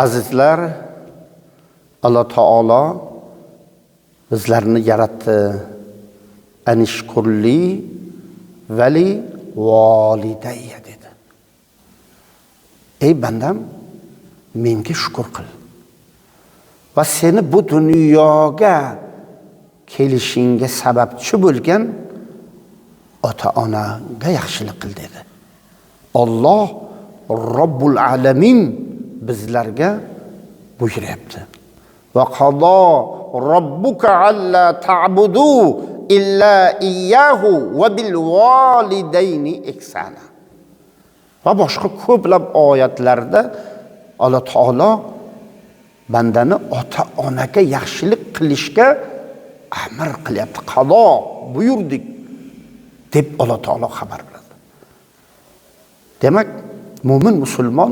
Azizlar, Alloh taolo bizlarni yaratdi. Anishkurli vali volidayya dedi. Ey bandam, menga shukr qil. Va seni bu dunyoga kelishingga sababchi bo'lgan ota-onaga yaxshilik qil dedi. Alloh Robbul alamin bizlarga buyuryapti. Va qado robbuka alla ta'budu illa iyyahu va bil validayni ihsana. Va boshqa ko'plab oyatlarda Alloh taolo bandani ota-onaga yaxshilik qilishga amr qilyapti. Qado buyurdik deb Alloh taolo xabar beradi. Demak, mu'min musulmon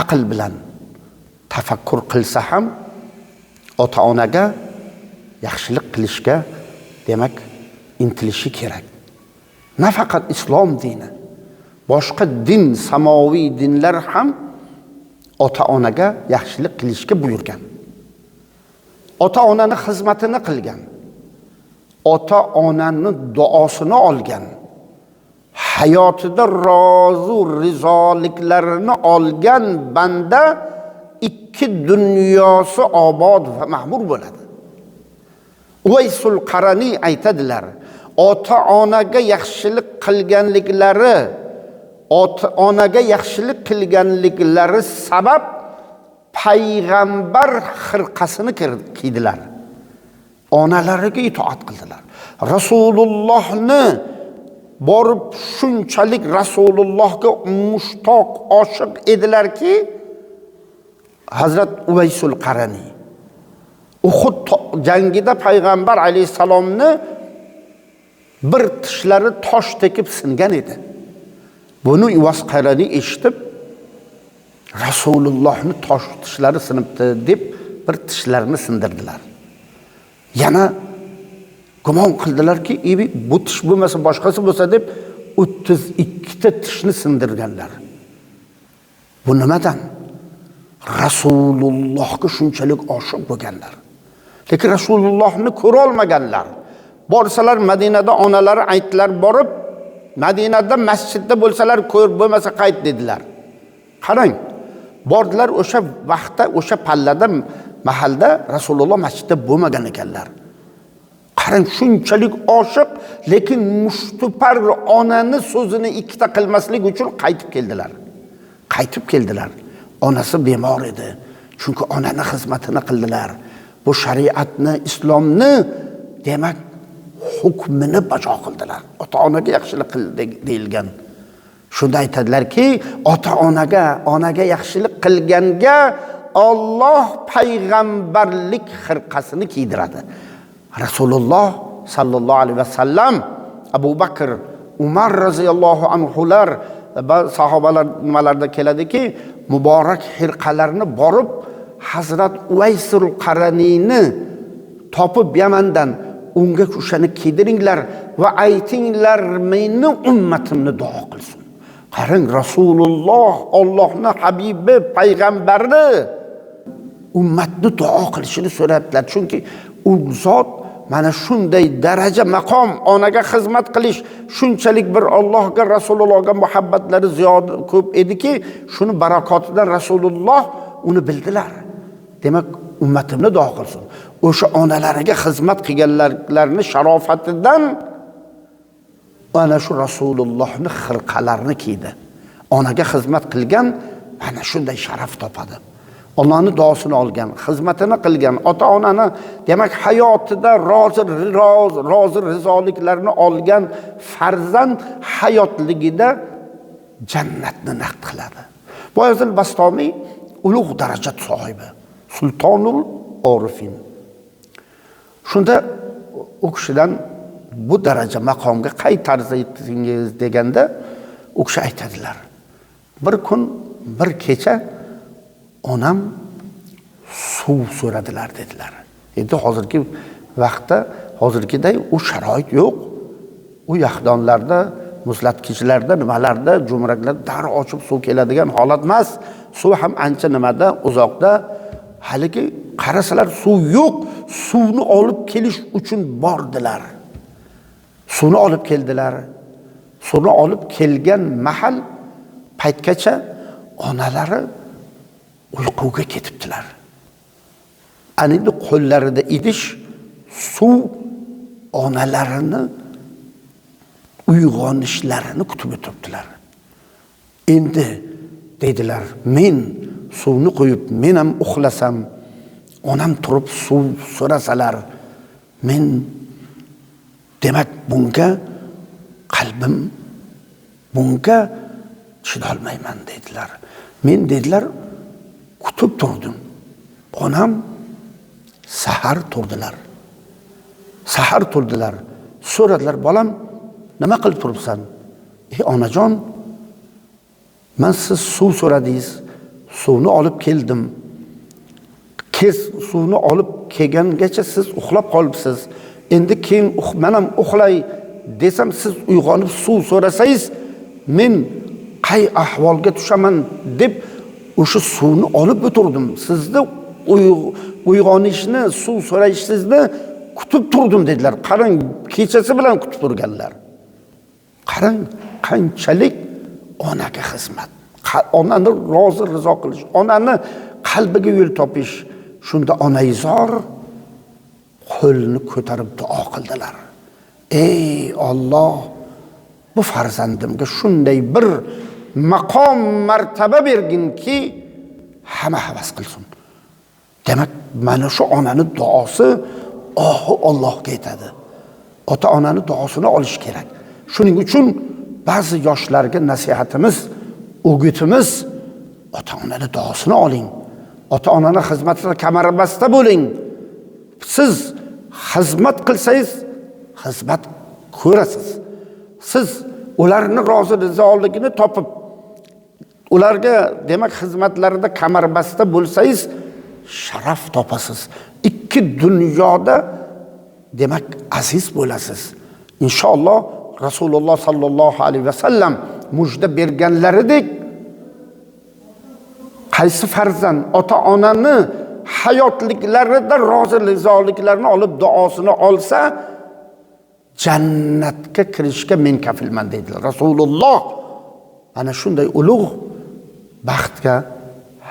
aql bilan tafakkur qilsa ham ota-onaga yaxshilik qilishga demak intilishi kerak. Nafaqat islom dini, boshqa din, samoviy dinlar ham ota-onaga yaxshilik qilishga buyurgan. Ota-onani xizmatini qilgan. Ota-onani duosini olgan. Hayotida rozi rizoliklarini olgan banda ikki dunyosi obod va ma'mur bo'ladi. Uvaysul Qarani aytadilar, ota-onaga yaxshilik qilganliklari sabab payg'ambar xirqasini kiydilar. Onalariga itoat qildilar. Rasulullohni borib shunchalik Rasulullohga mushtoq, oshiq edilarki, Hazrat Uvaysul Qarani Uhud jangida payg'ambar alayhisalomni bir tishlari tosh tekib singan edi. Buni Uvaysul Qarani eshitib, Rasulullohni tishlari sinibdi deb bir tishlarini sindirdilar. Yana gumon qildilarki, bu tish bo'lmasa boshqasi bo'lsa deb 32 ta tishni sindirganlar. Bu nimadan? Rasulullohga shunchalik oshiq bo'lganlar. Lekin Rasulullohni ko'ra olmaganlar. Borsalar Madinada onalari aytdilar, borib Madinada masjidda bo'lsalar ko'rib bo'lmasa qayt dedilar. Qarang, bordilar o'sha vaqtda, o'sha pallada, mahalda Rasululloh masjidda bo'lmagan ekanlar. Qarang, shunchalik oshiq, lekin mushtupar onani so'zini ikkita qilmaslik uchun qaytib keldilar. Onasi bemor edi. Chunki onani xizmatini qildilar. Bu shariatni, islomni demak hukmini bajo qildilar. Ota-onaga yaxshilik qil deyilgan. Shunda aytadilarki, onaga yaxshilik qilganga Alloh payg'ambarlik xirqasini kiydiradi. Rasululloh sallallohu alayhi vasallam, Abu Bakr, Umar roziyallohu anhular va sahobalar nimalarda keladiki, muborak xirqalarni borib Hazrat Uvaysul Qaraniyni topib Yamandan unga o'shani kiydiringlar va aytinglar, meni ummatimni duo qilsin. Qarang, Rasululloh Allohning habibi, payg'ambari ummatni duo qilishini so'rabdilar. Chunki u zot mana shunday daraja, maqom, onaga xizmat qilish shunchalik bir Allohga, Rasulullohga muhabbatlari ziyoda ko'p ediki, shuni barakotidan Rasululloh uni bildilar. Demak, ummatimni duo qilsin. O'sha onalariga xizmat qilganlarning sharofatidan ana shu Rasulullohning xirqalarini kiydi. Onaga xizmat qilgan ana shunday sharaf topadi. Allohning duosini olgan, xizmatini qilgan, ota-onani demak hayotida rozi rizoliklarni olgan farzand hayotligida jannatni naqd qiladi. Boyazil Bastomiy ulug' darajat sohibi, sultonul orifin. Shunda u kishidan bu daraja maqomga qay tarzda yetdingiz deganda, u kishi aytadilar. Bir kun, bir kecha onam suv so'radilar dedilar. Endi hozirgi vaqtda hozirgiday u sharoit yo'q. U yaxdonlarda muzlatgichlarda, nimalarda, jo'mraklarda darrov ochib suv keladigan holat emas. Suv ham ancha nimada, uzoqda. Haligi qarasalar suv yo'q, suvni olib kelish uchun bordilar. Suvni olib keldilar. Suvni olib kelgan mahal paytgacha onalari uyquga ketibdilar. Endi qo'llarida idish suv onalarini uyg'onishlarini kutib o'tiribdilar. Endi dedilar, men suvni qo'yib, men ham uxlasam, onam turib suv so'rasalar, men demak bunga qalbim bunga chidolmayman dedilar. Men dedilar, kutib turdim. Onam sahar turdilar. Sahar turdilar. So'radilar, bolam, nima qilib turibsan? Onajon, men siz suv so'radingiz, suvni olib keldim. Suvni olib kelgangacha siz uxlab qolibsiz. Endi keyin men ham uxlay desam, siz uyg'onib suv so'rasangiz, men qay ahvolga tushaman deb o'sha suvni olib o'tirdim. Sizni uyg'onishni, suv so'rashingizni kutib turdim dedilar. Qarang, kechasi bilan kutib turganlar. Qarang, qanchalik onaga xizmat. Onani rozi rizo qilish, onani qalbiga yo'l topish. Shunda onaizor qo'lni ko'tarib duo qildilar. Ey Alloh, bu farzandimga shunday bir maqom martaba berginki, hamma havas qilsin. Demak, mana shu onaning duosi Allohga yetadi. Ota-onani duosini olish kerak. Shuning uchun ba'zi yoshlarga nasihatimiz, o'gitimiz, ota-onani duosini oling. Ota-onani xizmatida kamarbasta bo'ling. Siz xizmat qilsangiz, xizmat ko'rasiz. Siz ularni rozi rizoligini topib, ularga demak xizmatlarida kamarbasta bo'lsangiz, sharaf topasiz. Ikki dunyoda demak aziz bo'lasiz. Inshaalloh Rasululloh sallallohu alayhi vasallam mujda berganlaridek, qaysi farzand ota-onani hayotliklarida rozi rizoliklarini olib duosini olsa, jannatga kirishga men kafilman dedilar Rasululloh. Ana shunday ulug' baxtga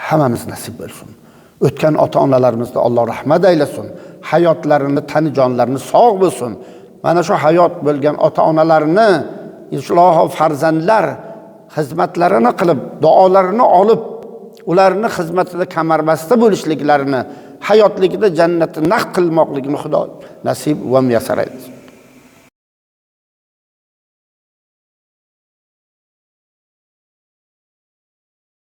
hammamiz nasib bo'lsin. O'tgan ota-onalarimizni Alloh rahmat aylasin. Hayotlarini, tani jonlarini sog' bo'lsin. Mana shu hayot bo'lgan ota-onalarni isloho farzandlar xizmatlarini qilib, duolarini olib, ularni xizmatida kamarbasta bo'lishliklarini, hayotligida jannatni naq qilmoqligini Xudo nasib va muyassar aytsin.